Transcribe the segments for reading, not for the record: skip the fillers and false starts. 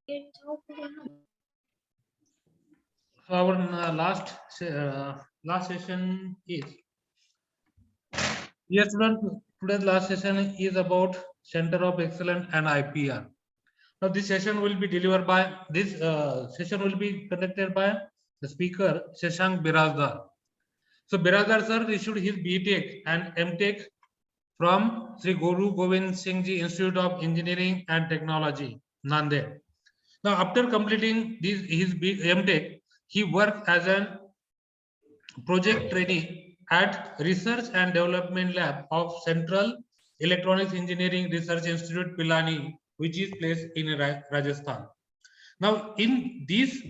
So our last session is, yes, student. Today's last session is about Center of Excellence and IPR. Now this session will be delivered by session will be conducted by the speaker Shashank Biradar. So Biradar sir issued his BTech and MTech from Sri Guru Gobind Singh Ji Institute of Engineering and Technology, Nanded. Now after completing his MTech, he worked as an project trainee at Research and Development Lab of Central Electronics Engineering Research Institute, Pilani, which is placed in Rajasthan. Now, in this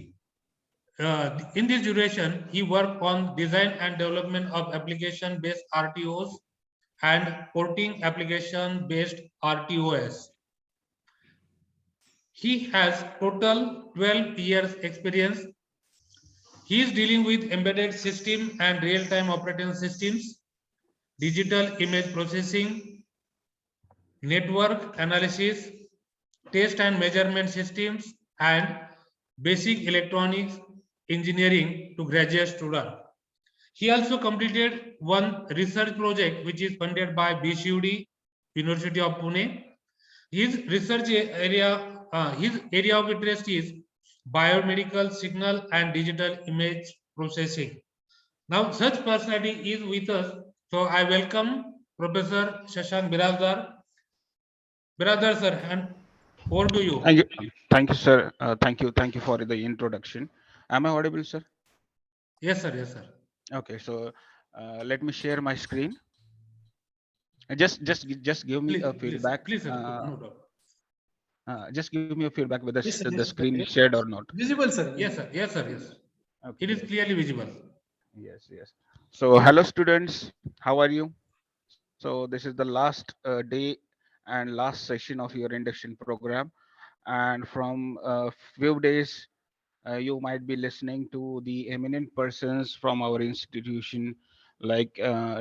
duration, he worked on design and development of application-based RTOs and porting application-based RTOS. He has total 12 years experience. He is dealing with embedded system and real-time operating systems, digital image processing, network analysis, test and measurement systems, and basic electronics engineering to graduate student. He also completed one research project which is funded by BCUD, University of Pune. His area of interest is biomedical signal and digital image processing. Now, such personality is with us, so I welcome Professor Shashank Biradar. Biradar sir, and over to you. Thank you, sir. Thank you for the introduction. Am I audible, sir? Yes, sir. Yes, sir. Okay, so let me share my screen. Just give me a feedback. Please, sir. No doubt. Just give me a feedback whether Yes, sir. the Yes, screen sir. is shared or not. Visible, sir. Yes, sir. Yes, sir. Yes. Okay, It is yes, clearly visible. yes. So, hello, students. How are you? So, this is the last day and last session of your induction program. And from a few days, you might be listening to the eminent persons from our institution, like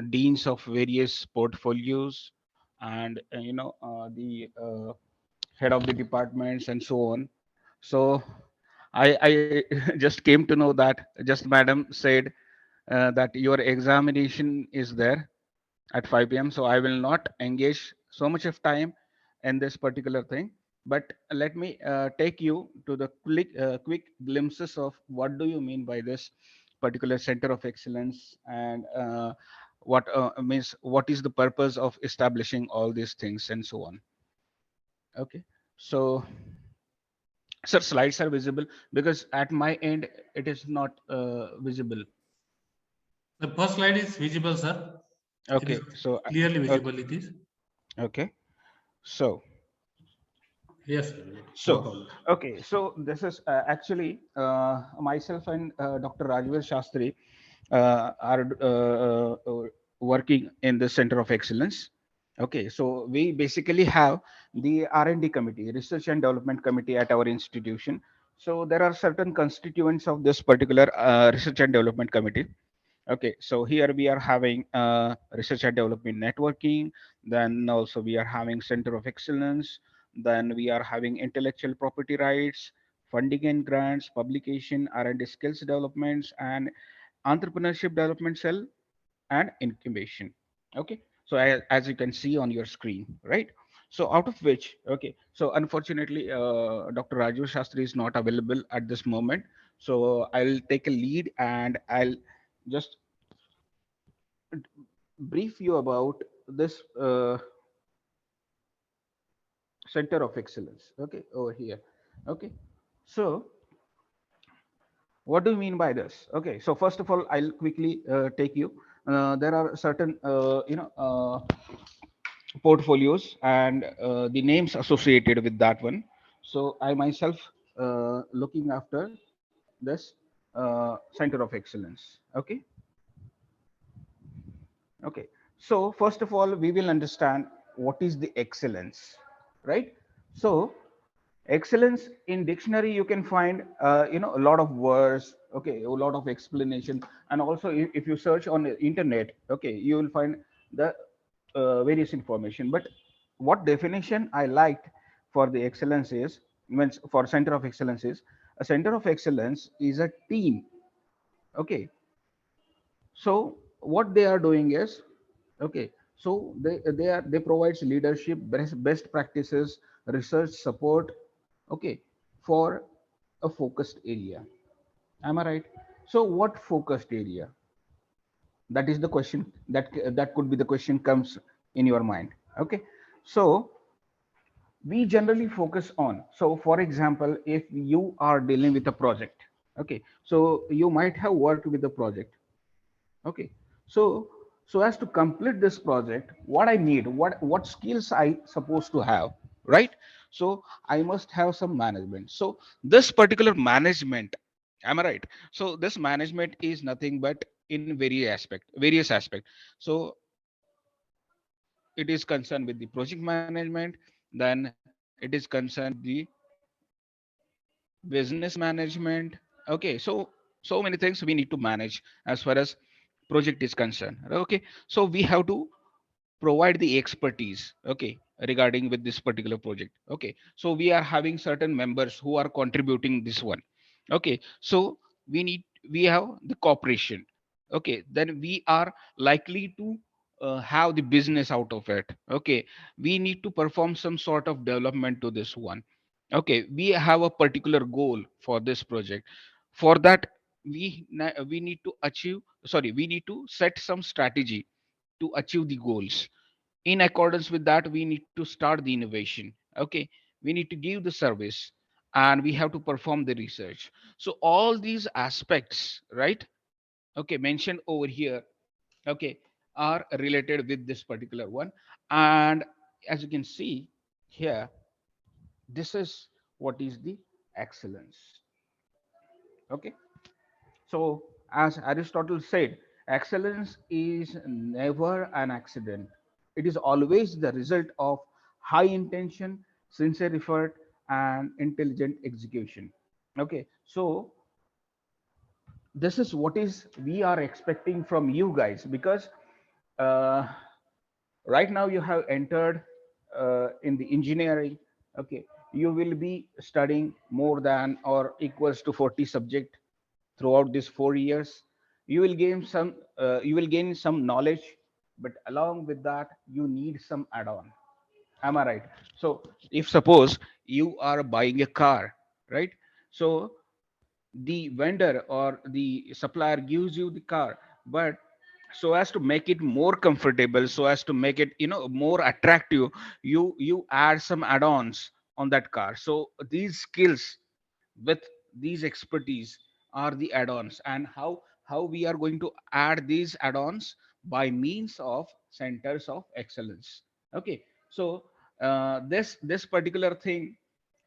deans of various portfolios and the head of the departments and so on. So I just came to know that just madam said that your examination is there at 5 p.m. So I will not engage so much of time in this particular thing. But let me take you to the quick glimpses of what do you mean by this particular center of excellence and what means what is the purpose of establishing all these things and so on. Okay, so sir, slides are visible because at my end it is not visible. The first slide is visible, sir. It is Okay, so clearly okay, visible. It is. okay, so Yes, sir. No So, problem. okay, so this is actually myself and Dr. Rajveer Shastri are working in the Center of Excellence. Okay, so we basically have the R&D committee, Research and Development Committee at our institution. So there are certain constituents of this particular Research and Development Committee. Okay, so here we are having research and development networking, then also we are having center of excellence, then we are having intellectual property rights, funding and grants, publication, R&D skills developments, and entrepreneurship development cell and incubation. Okay, so as you can see on your screen, right? So out of which, okay, so unfortunately, Dr. Raju Shastri is not available at this moment. So I'll take a lead and I'll just brief you about this center of excellence. Okay, over here. Okay, so what do you mean by this? Okay, so first of all, I'll quickly take you. There are certain portfolios and the names associated with that one. So I myself looking after this center of excellence. Okay, okay. So first of all, we will understand what is the excellence, right? So excellence in dictionary you can find a lot of words, okay, a lot of explanation, and also if you search on the internet, okay, you will find the various information. But what definition I liked for the excellence is means for center of excellence is a center of excellence is a team. Okay, so what they are doing is, okay, so they provides leadership, best practices, research support, okay, for a focused area. Am I right? So what focused area? That is the question that could be the question comes in your mind. Okay, so we generally focus on, so for example, if you are dealing with a project, okay, so you might have worked with the project. Okay, so so as to complete this project, what I need, what skills I supposed to have, right? So I must have some management. So this particular management, am I right? So this management is nothing but in various aspect. So it is concerned with the project management, then it is concerned with the business management. Okay, so many things we need to manage as far as project is concerned. Okay, so we have to provide the expertise, okay, regarding with this particular project. Okay, so we are having certain members who are contributing this one. Okay, so we need, we have the cooperation. Okay, then we are likely to have the business out of it. Okay, we need to perform some sort of development to this one. Okay, we have a particular goal for this project. For that, we need to achieve, sorry, we need to set some strategy to achieve the goals. In accordance with that, we need to start the innovation. Okay, we need to give the service, and we have to perform the research. So all these aspects, right, okay, mentioned over here, okay, are related with this particular one. And as you can see here, this is what is the excellence. Okay, so as Aristotle said, excellence is never an accident. It is always the result of high intention, sincere effort, and intelligent execution. Okay, so this is what is we are expecting from you guys, because uh, right now you have entered in the engineering. Okay, you will be studying more than or equals to 40 subject throughout these 4 years. You will gain some knowledge, but along with that you need some add-on. Am I right? So if suppose you are buying a car, right? So the vendor or the supplier gives you the car, but so as to make it more comfortable, so as to make it, more attractive, you add some add-ons on that car. So these skills with these expertise are the add-ons. And how we are going to add these add-ons? By means of centers of excellence. Okay, so this particular thing,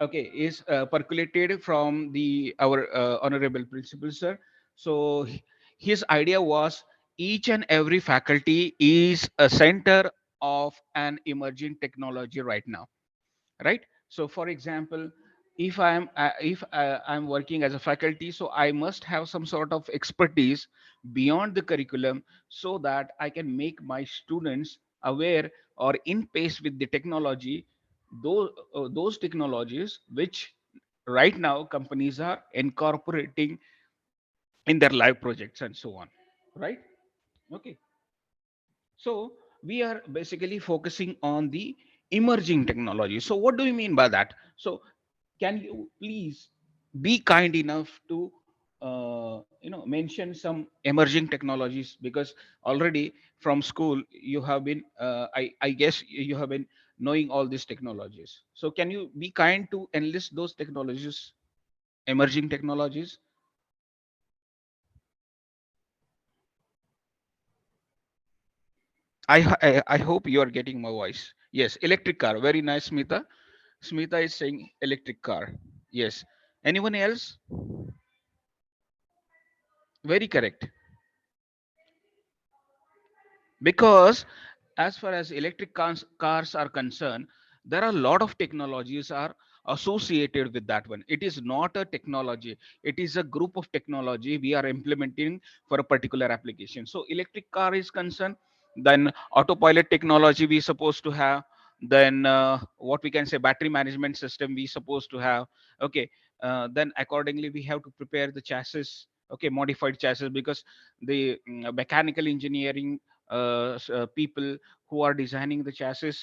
okay, is percolated from the our honorable principal sir. So his idea was each and every faculty is a center of an emerging technology right now, right? So for example, if I'm working as a faculty, so I must have some sort of expertise beyond the curriculum, so that I can make my students aware or in pace with the technology, those technologies which right now companies are incorporating in their live projects and so on, right? Okay, so we are basically focusing on the emerging technology. So what do you mean by that? So can you please be kind enough to mention some emerging technologies, because already from school you have been I guess you have been knowing all these technologies. So can you be kind to enlist those technologies, emerging technologies? I hope you are getting my voice. Yes, electric car. Very nice, Smita. Smita is saying electric car. Yes. Anyone else? Very correct. Because as far as cars are concerned, there are a lot of technologies are associated with that one. It is not a technology. It is a group of technology we are implementing for a particular application. So electric car is concerned, then autopilot technology we supposed to have, then what we can say, battery management system we supposed to have. Okay, then accordingly we have to prepare the chassis, okay, modified chassis, because the mechanical engineering people who are designing the chassis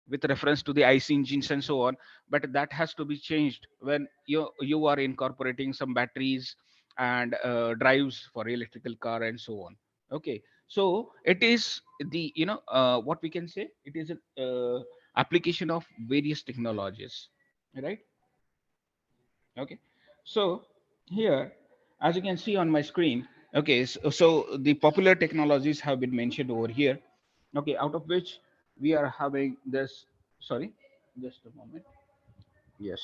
with reference to the IC engines and so on, but that has to be changed when you are incorporating some batteries and drives for electrical car and so on. Okay, so it is the, what we can say, it is a application of various technologies, right? Okay, so here, as you can see on my screen, okay, so the popular technologies have been mentioned over here, okay, out of which we are having this, sorry, just a moment. Yes,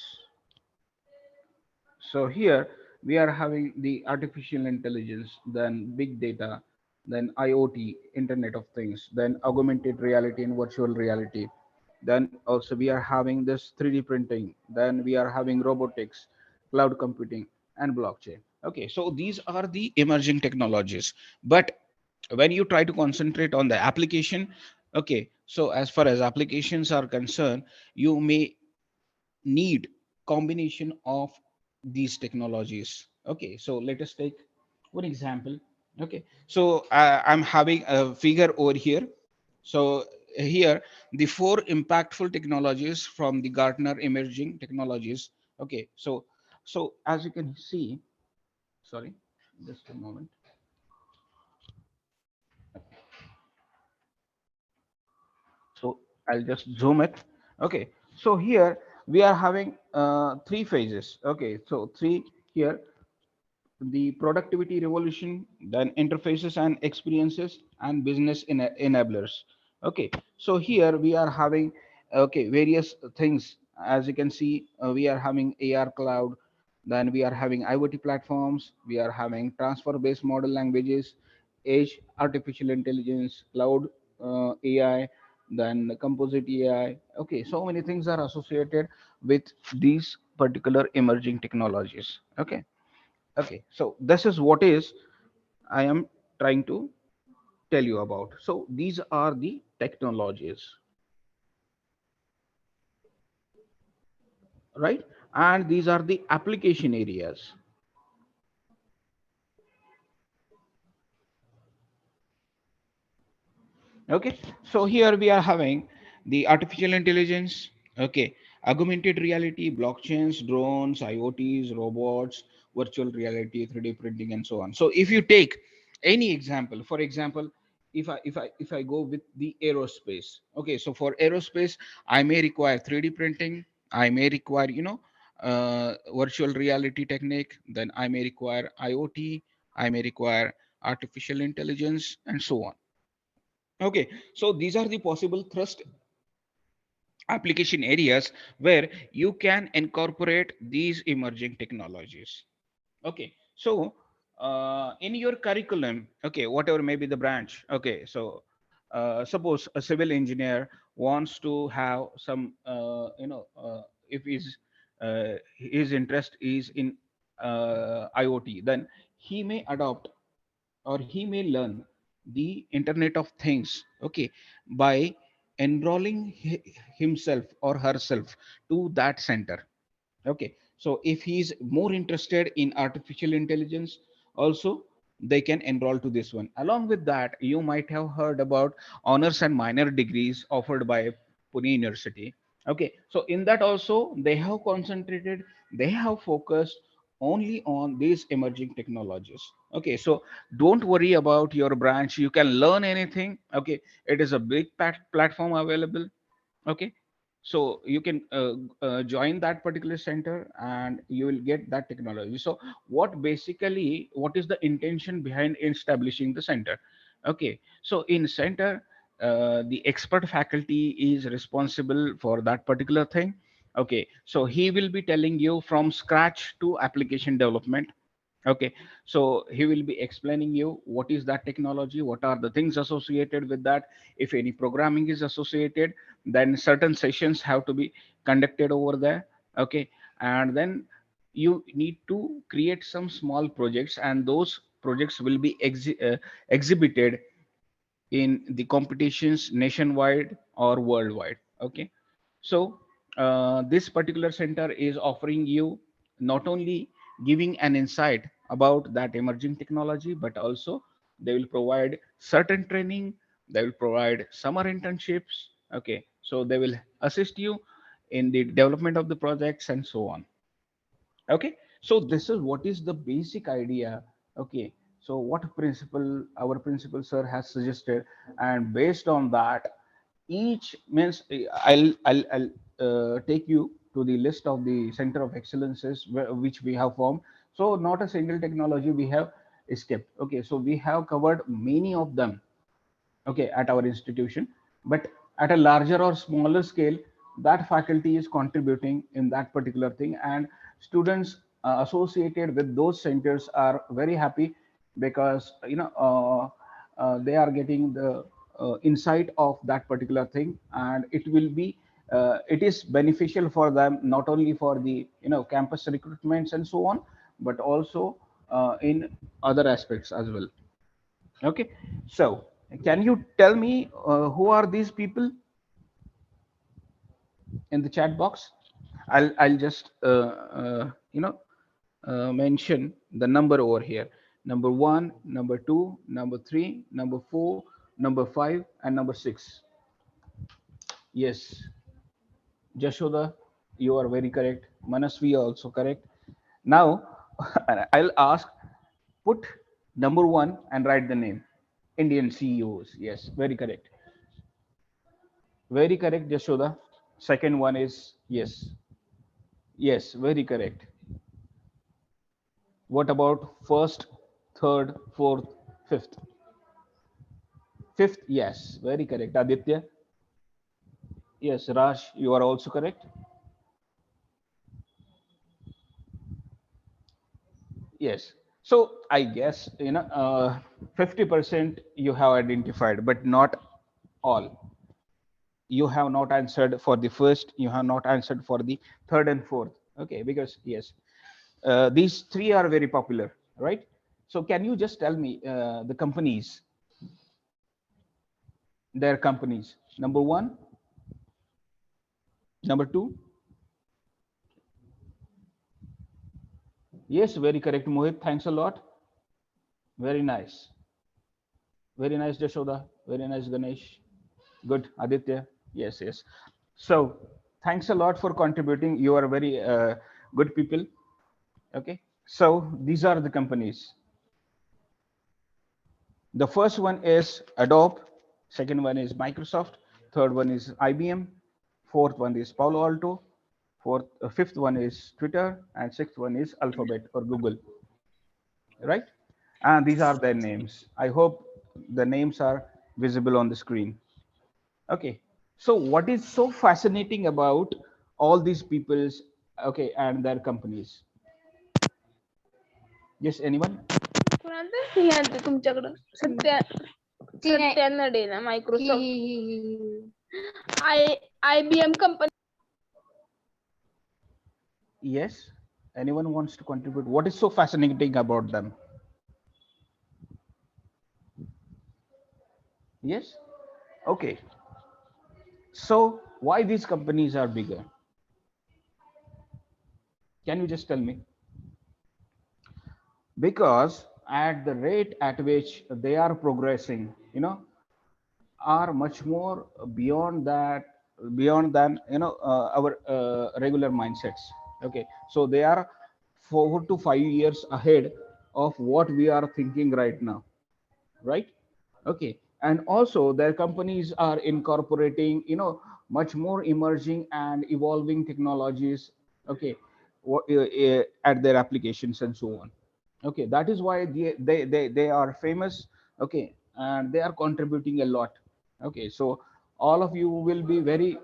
so here we are having the artificial intelligence, then big data, then IoT, Internet of Things, then augmented reality and virtual reality. Then also we are having this 3D printing. Then we are having robotics, cloud computing, and blockchain. Okay, so these are the emerging technologies. But when you try to concentrate on the application, okay, so as far as applications are concerned, you may need combination of these technologies. Okay, so let us take one example. Okay, so I'm having a figure over here. So here the four impactful technologies from the Gartner emerging technologies. Okay, so as you can see, sorry, just a moment. So I'll just zoom it. Okay, so here we are having three phases. Okay, so three here: the productivity revolution, then interfaces and experiences, and business enablers. Okay, so here we are having, okay, various things. As you can see, we are having AR cloud, then we are having IoT platforms, we are having transfer based model languages, edge artificial intelligence, cloud AI, then composite AI. Okay, so many things are associated with these particular emerging technologies. Okay, okay, so this is what is I am trying to tell you about. So these are the technologies, right? And these are the application areas. Okay, so here we are having the artificial intelligence, okay, augmented reality, blockchains, drones, IoTs, robots, virtual reality, 3D printing, and so on. So if you take any example, for example, if I go with the aerospace, okay, so for aerospace I may require 3D printing, I may require, virtual reality technique, then I may require IoT, I may require artificial intelligence, and so on. Okay, so these are the possible thrust application areas where you can incorporate these emerging technologies. Okay, so in your curriculum, okay, whatever may be the branch, okay, so suppose a civil engineer wants to have some, if his interest is in IoT, then he may adopt or he may learn the Internet of Things, okay, by enrolling himself or herself to that center. Okay, so if he's more interested in artificial intelligence, also they can enroll to this one. Along with that, you might have heard about honors and minor degrees offered by Pune University. Okay, so in that also they have concentrated, they have focused only on these emerging technologies. Okay, so don't worry about your branch, you can learn anything. Okay, it is a big platform available. Okay, so you can join that particular center and you will get that technology. So what is the intention behind establishing the center? Okay, so in center, the expert faculty is responsible for that particular thing. Okay, so he will be telling you from scratch to application development. Okay, so he will be explaining you what is that technology, what are the things associated with that. If any programming is associated, then certain sessions have to be conducted over there. Okay, and then you need to create some small projects, and those projects will be exhibited in the competitions nationwide or worldwide. Okay, So this particular center is offering you not only giving an insight about that emerging technology, but also they will provide certain training, they will provide summer internships. Okay, so they will assist you in the development of the projects and so on. Okay, so this is what is the basic idea. Okay, so what principle our principal sir has suggested, and based on that, each means I'll take you to the list of the center of excellences which we have formed. So not a single technology we have skipped. Okay, so we have covered many of them, okay, at our institution, but at a larger or smaller scale, that faculty is contributing in that particular thing, and students associated with those centers are very happy because they are getting the insight of that particular thing, and it is beneficial for them, not only for the campus recruitments and so on, but also in other aspects as well. Okay, so can you tell me who are these people in the chat box? I'll just mention the number over here. Number one, number two, number three, number four, number five, and number six. Yes, Jashoda, you are very correct. Manasvi also correct. Now I'll ask, put number one and write the name. Indian CEOs. Yes, very correct. Very correct, Jashoda. Second one is yes. Yes, very correct. What about first, third, fourth, fifth? Fifth, yes, very correct. Aditya, yes. Raj, you are also correct. Yes. So I guess 50% you have identified, but not all. You have not answered for the first. You have not answered for the third and fourth. Okay, because yes, these three are very popular, right? So can you just tell me the companies, their companies? Number one, number two. Yes, very correct, Mohit. Thanks a lot. Very nice. Very nice, Jashoda. Very nice, Ganesh. Good, Aditya. Yes, yes. So thanks a lot for contributing. You are very good people. Okay. So these are the companies. The first one is Adobe, second one is Microsoft, third one is IBM, fourth one is Palo Alto, fifth one is Twitter, and sixth one is Alphabet or Google, right? And these are their names. I hope the names are visible on the screen. Okay. So what is so fascinating about all these people's, okay, and their companies? Yes, anyone? कोणाला हे आणते तुमच्याकडं सत्त्याण्णव day ना Microsoft IBM company. Yes. Anyone wants to contribute? What is so fascinating about them? Yes. Okay. So why these companies are bigger? Can you just tell me? Because at the rate at which they are progressing, are much more beyond than our regular mindsets. Okay, so they are 4 to 5 years ahead of what we are thinking right now, right? Okay, and also their companies are incorporating much more emerging and evolving technologies. Okay, at their applications and so on. Okay, that is why they are famous. Okay, and they are contributing a lot. Okay, so all of you will be very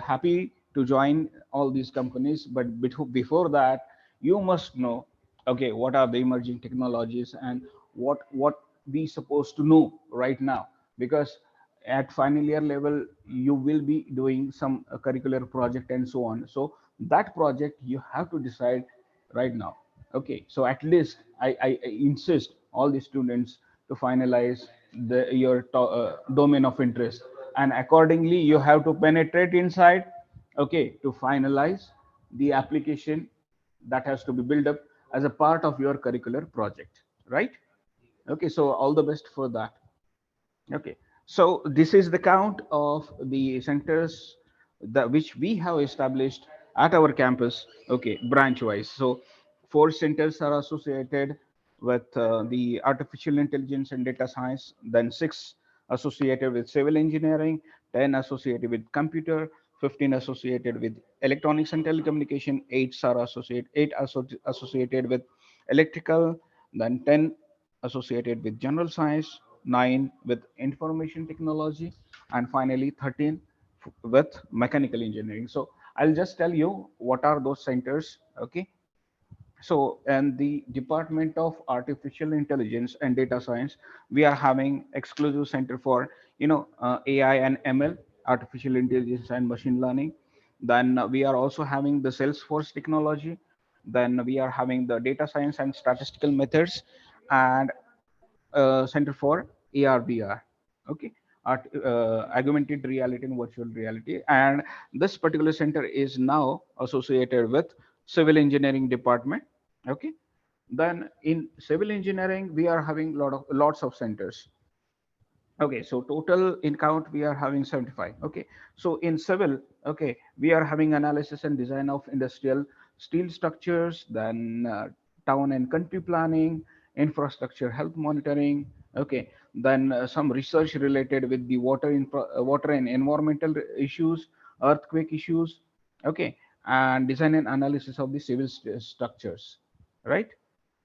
happy to join all these companies, but before that you must know, okay, what are the emerging technologies and what we supposed to know right now, because at final year level you will be doing some curricular project and so on. So that project you have to decide right now. Okay, so at least I insist all the students to finalize your domain of interest, and accordingly you have to penetrate inside. okay, to finalize the application that has to be built up as a part of your curricular project, right? Okay, so all the best for that. Okay, so this is the count of the centers that which we have established at our campus. Okay, branch wise. So four centers are associated with the artificial intelligence and data science. Then six associated with civil engineering, 10 associated with computer, 15 associated with electronics and telecommunication, associated with electrical, then 10 associated with general science, 9 with information technology, and finally 13 with mechanical engineering. So I'll just tell you what are those centers. Okay, so and the Department of Artificial Intelligence and Data Science, we are having exclusive center for AI and ML, artificial intelligence and machine learning. Then we are also having the Salesforce technology. Then we are having the data science and statistical methods, and Center for ARVR. Okay, augmented reality and virtual reality. And this particular center is now associated with civil engineering department. Okay, then in civil engineering we are having lots of centers. Okay, so total in count we are having 75. Okay, so in civil, okay, we are having analysis and design of industrial steel structures, then town and country planning, infrastructure health monitoring. Okay, then some research related with the water and environmental issues, earthquake issues. Okay, and design and analysis of the civil structures, right?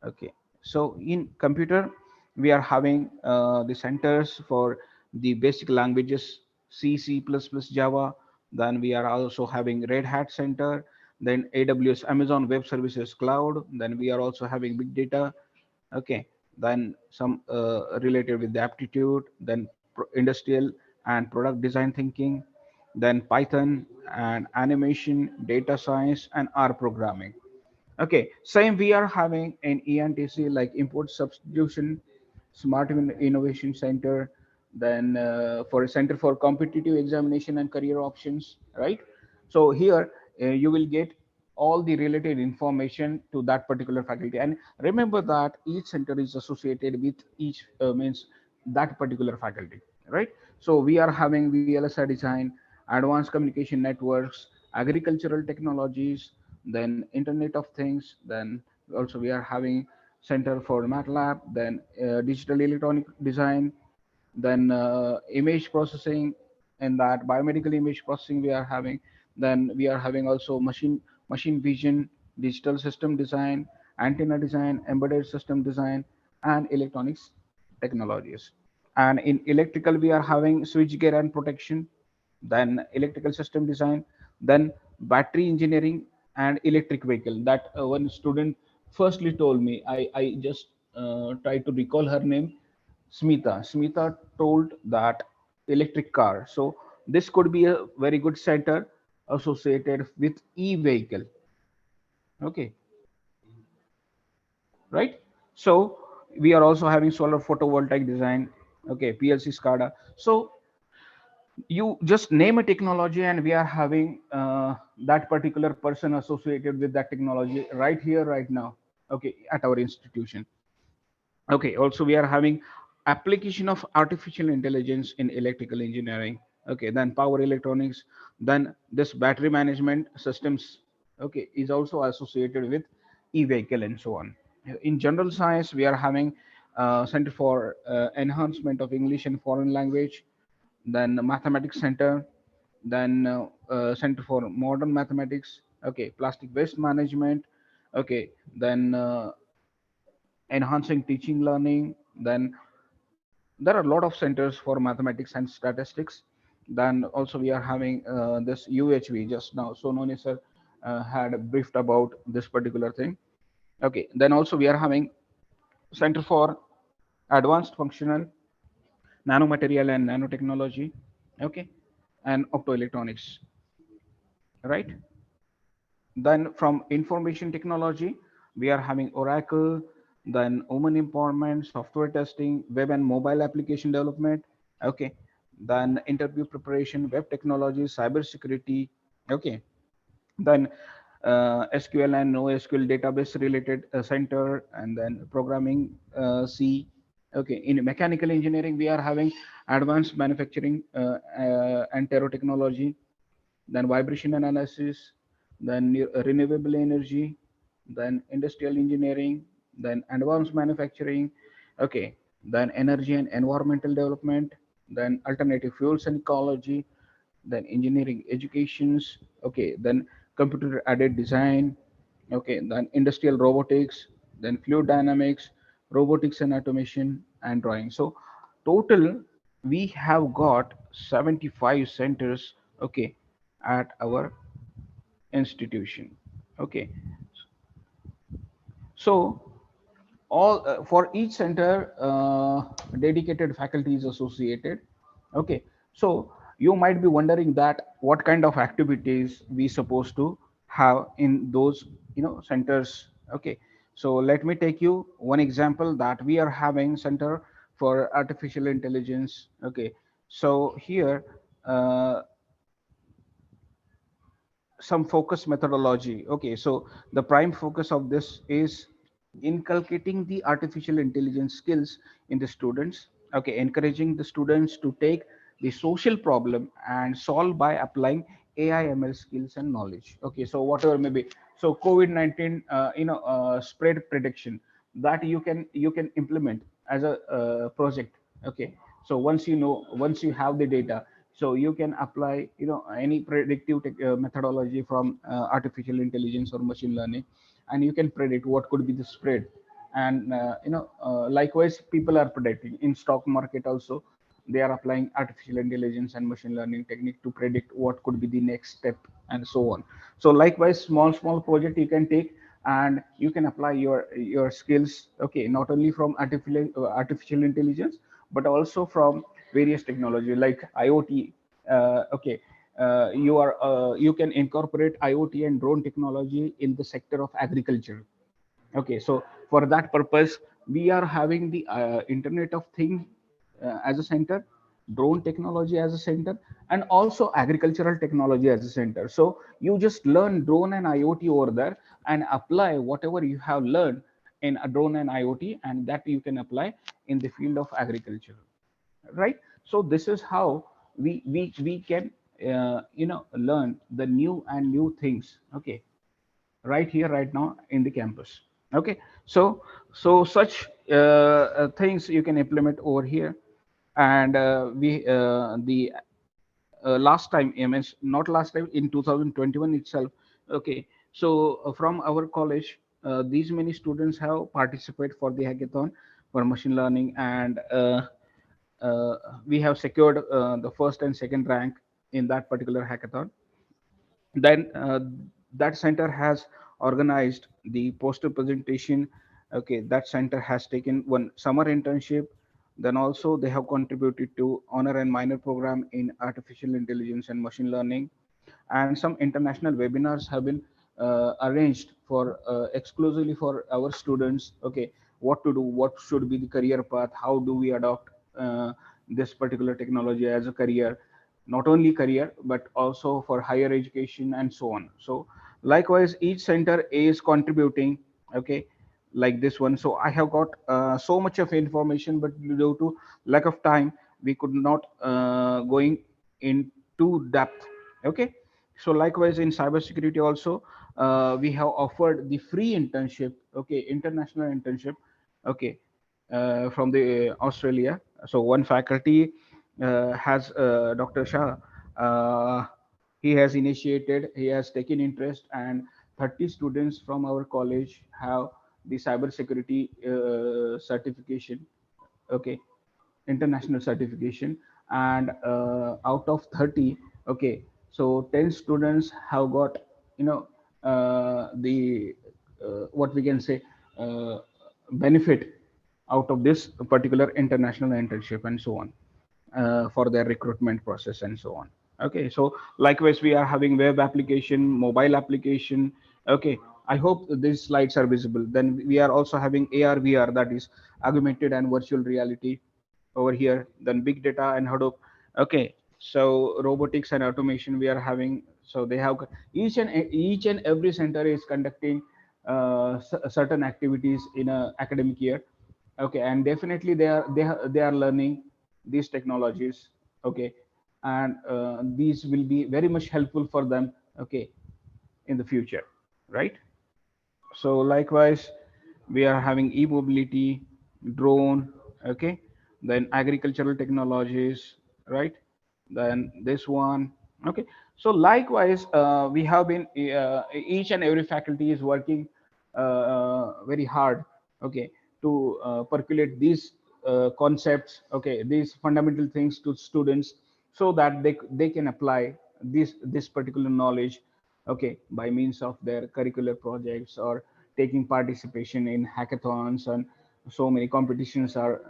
Okay, so in computer, we are having the centers for the basic languages C, C++, Java. Then we are also having Red Hat Center, then AWS, Amazon Web Services Cloud. Then we are also having big data. Okay, then some related with the aptitude, then industrial and product design thinking, then Python and animation, data science, and R programming. Okay, same we are having an ENTC like import substitution, smart innovation center, then for a center for competitive examination and career options, right? So here you will get all the related information to that particular faculty. And remember that each center is associated with each means that particular faculty, right? So we are having VLSI design, advanced communication networks, agricultural technologies, then Internet of Things, then also we are having Center for MATLAB, then digital electronic design, then image processing, and that biomedical image processing we are having. Then we are having also machine vision, digital system design, antenna design, embedded system design, and electronics technologies. And in electrical we are having switchgear and protection, then electrical system design, then battery engineering and electric vehicle. That one student firstly told me, I just try to recall her name, Smita told that electric car. So this could be a very good center associated with e-vehicle. Okay, right? So we are also having solar photovoltaic design. Okay, PLC SCADA. So you just name a technology and we are having that particular person associated with that technology right here, right now. Okay, at our institution. Okay, also we are having application of artificial intelligence in electrical engineering. Okay, then power electronics, then this battery management systems, okay, is also associated with e-vehicle and so on. In general science, we are having Center for Enhancement of English and Foreign Language, then Mathematics Center, then Center for Modern Mathematics, okay, Plastic Waste Management, okay, then enhancing teaching learning. Then there are a lot of centers for mathematics and statistics. Then also we are having this UHV just now. So Noni sir had briefed about this particular thing. Okay, then also we are having Center for Advanced Functional Nanomaterial and Nanotechnology. Okay, and Optoelectronics, right? Then from information technology, we are having Oracle, then women empowerment, software testing, web and mobile application development. Okay. Then interview preparation, web technology, cyber security. Okay, then SQL and NoSQL database related center, and then programming C. Okay, in mechanical engineering we are having advanced manufacturing and technology, then vibration analysis, then renewable energy, then industrial engineering, then advanced manufacturing. Okay, then energy and environmental development, then alternative fuels and ecology, then engineering educations. Okay, then computer aided design. Okay, then industrial robotics, then fluid dynamics, robotics and automation, and drawing. So total we have got 75 centers, okay, at our institution. Okay, so all for each center dedicated faculty is associated. Okay, so you might be wondering that what kind of activities we supposed to have in those centers. Okay, so let me take you one example that we are having center for artificial intelligence. Okay, so here some focus methodology. Okay, so the prime focus of this is inculcating the artificial intelligence skills in the students. Okay, encouraging the students to take the social problem and solve by applying AI ML skills and knowledge. Okay, so whatever maybe, so COVID-19 spread prediction, that you can implement as a project. Okay, so once you have the data, so you can apply any predictive methodology from artificial intelligence or machine learning, and you can predict what could be the spread. And likewise people are predicting in stock market also, they are applying artificial intelligence and machine learning technique to predict what could be the next step, and so on. So likewise small project you can take, and you can apply your skills. Okay, not only from artificial intelligence, but also from various technology like IoT. Okay, you can incorporate IoT and drone technology in the sector of agriculture. Okay, so for that purpose we are having the internet of things as a center, drone technology as a center, and also agricultural technology as a center. So you just learn drone and IoT over there, and apply whatever you have learned in a drone and IoT, and that you can apply in the field of agriculture, right? So this is how we can learn the new things. Okay, right here right now in the campus. Okay, so such things you can implement over here. And we the last time, I mean, not last time, in 2021 itself. Okay, so from our college, these many students have participated for the hackathon for machine learning, and we have secured the first and second rank in that particular hackathon. Then that center has organized the poster presentation. Okay, that center has taken one summer internship. Then also they have contributed to honor and minor program in artificial intelligence and machine learning. And some international webinars have been arranged for exclusively for our students. Okay, what to do, what should be the career path, how do we adopt this particular technology as a career, not only career but also for higher education, and so on. So likewise each center is contributing. Okay, like this one. So I have got so much of information, but due to lack of time we could not going into depth. Okay, so likewise in cybersecurity also, we have offered the free internship. Okay, international internship. Okay, from the Australia. So one faculty has Dr. Shah. Uh, he has initiated, he has taken interest, and 30 students from our college have the cybersecurity certification. Okay, international certification. And out of 30, okay, so 10 students have got the what we can say benefit out of this particular international internship, and so on, for their recruitment process, and so on. Okay, so likewise we are having web application, mobile application. Okay, I hope these slides are visible. Then we are also having ARVR, that is augmented and virtual reality over here. Then big data and Hadoop. Okay, so robotics and automation we are having. So they have each and every center is conducting certain activities in a academic year. Okay, and definitely they are learning these technologies. Okay, and these will be very much helpful for them. Okay, in the future, right? So likewise, we are having e-mobility, drone, okay, then agricultural technologies, right? Then this one, okay. So likewise, we have been each and every faculty is working very hard, okay, to percolate these concepts, okay, these fundamental things to students, so that they can apply this particular knowledge, okay, by means of their curricular projects or taking participation in hackathons, and so many competitions are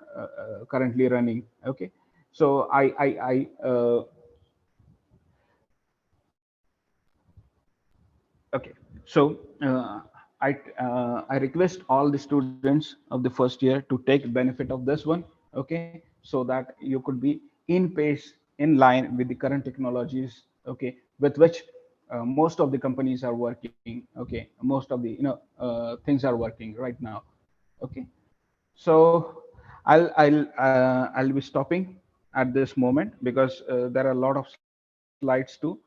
currently running. Okay, so okay, so I request all the students of the first year to take benefit of this one, okay, so that you could be in pace, in line with the current technologies, okay, with which most of the companies are working, okay, most of the things are working right now, okay. So I'll be stopping at this moment, because there are a lot of slides to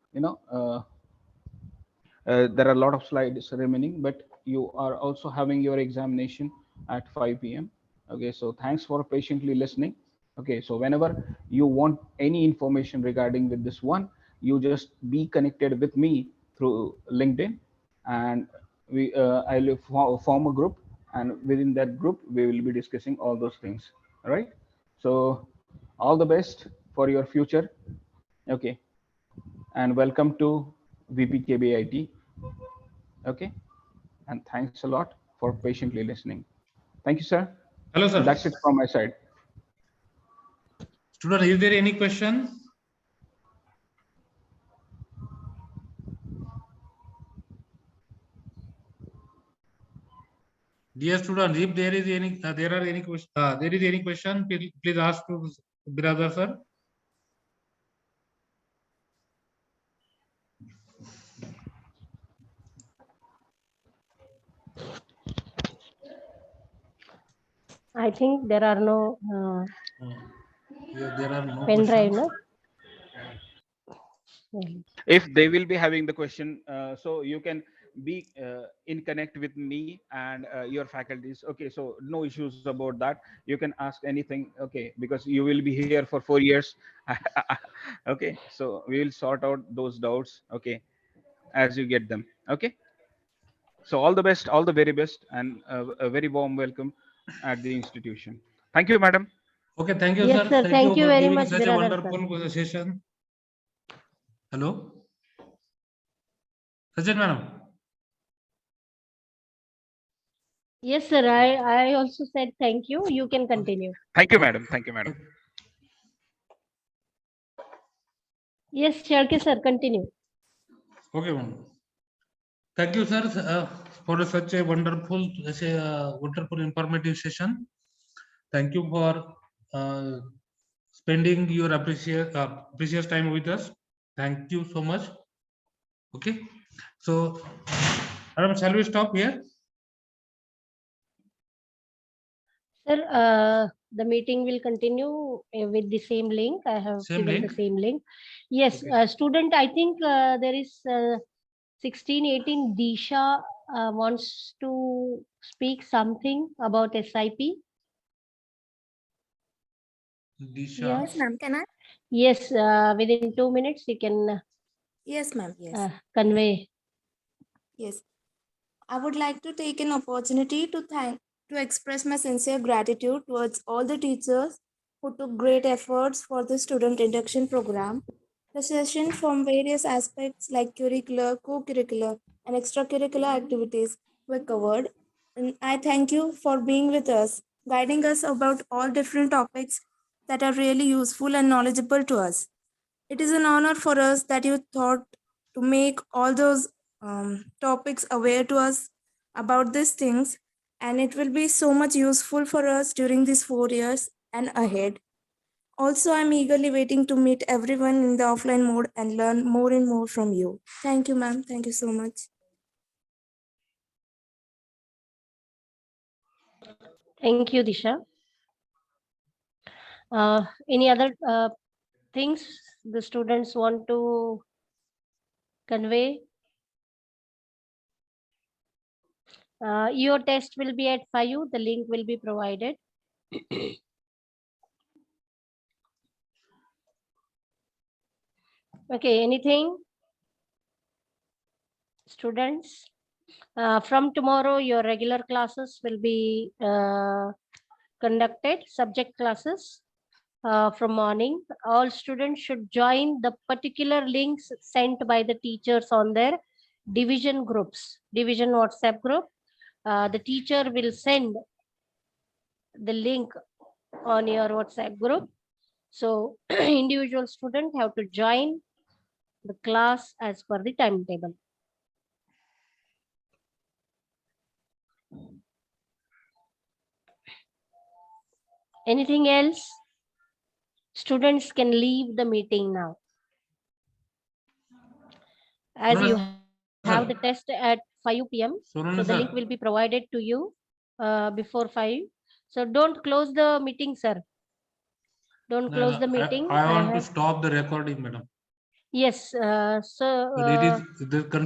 there are a lot of slides remaining, but you are also having your examination at 5 p.m. Okay, so thanks for patiently listening. Okay, so whenever you want any information regarding with this one, you just be connected with me through LinkedIn, and I'll form a group, and within that group we will be discussing all those things. All right. So all the best for your future. Okay, and welcome to VPKBIT. Okay, and thanks a lot for patiently listening. Thank you, sir. Hello, And sir. that's it from my side. Student, is there any question? Dear student, if there is any, there is any question, please ask to Biradar sir. I think there are no Yes, there are no pen drive, questions. no? If they will be having the question, so you can be in connect with me and your faculties. Okay, so no issues about that. You can ask anything. Okay, because you will be here for 4 years. Okay, so we will sort out those doubts. Okay, as you get them. Okay. So all the best, all the very best, and a very warm welcome at the institution. Thank you, madam. Okay, thank you, Yes, sir. sir. Thank you Thank you for very giving much, such a Biradar sir. wonderful session. Hello, Sajjan madam. Yes, sir. I also said thank you. You can continue. Thank you, madam. Thank you, madam. Yes, Sharky sir, continue. Okay, madam. Thank you, sir, for such a wonderful, wonderful informative session. Thank you for spending your precious time with us. Thank you so much. Okay, so madam, shall we stop here? Sir, the meeting will continue with the same link. I have Same given link? the same link. Yes, Okay. student, I think there is 1618 Disha wants to speak something about SIP. Disha. Yes, ma'am. Can I? Yes, within 2 minutes you can Yes, ma'am. Yes. convey. Yes. I would like to take an opportunity to express my sincere gratitude towards all the teachers who took great efforts for the student induction program. The session from various aspects like curricular, co-curricular, and extracurricular activities were covered. And I thank you for being with us, guiding us about all different topics that are really useful and knowledgeable to us. It is an honor for us that you thought to make all those topics aware to us about these things, and it will be so much useful for us during these 4 years and ahead. Also, I'm eagerly waiting to meet everyone in the offline mode and learn more and more from you. Thank you, ma'am. Thank you so much. Thank you, Disha. Any other things the students want to convey? Your test will be at 5. The link will be provided. Okay, anything? Students, from tomorrow, your regular classes will be conducted, subject classes from morning. All students should join the particular links sent by the teachers on their division groups, division WhatsApp group. The teacher will send the link on your WhatsApp group. So individual student have to join the class as per the timetable. Anything else? Students can leave the meeting now. As you have the test at 5 p.m. So the link will be provided to you before 5. So don't close the meeting, sir. Don't close the meeting. I want to stop the recording, madam. Yes, so But it is the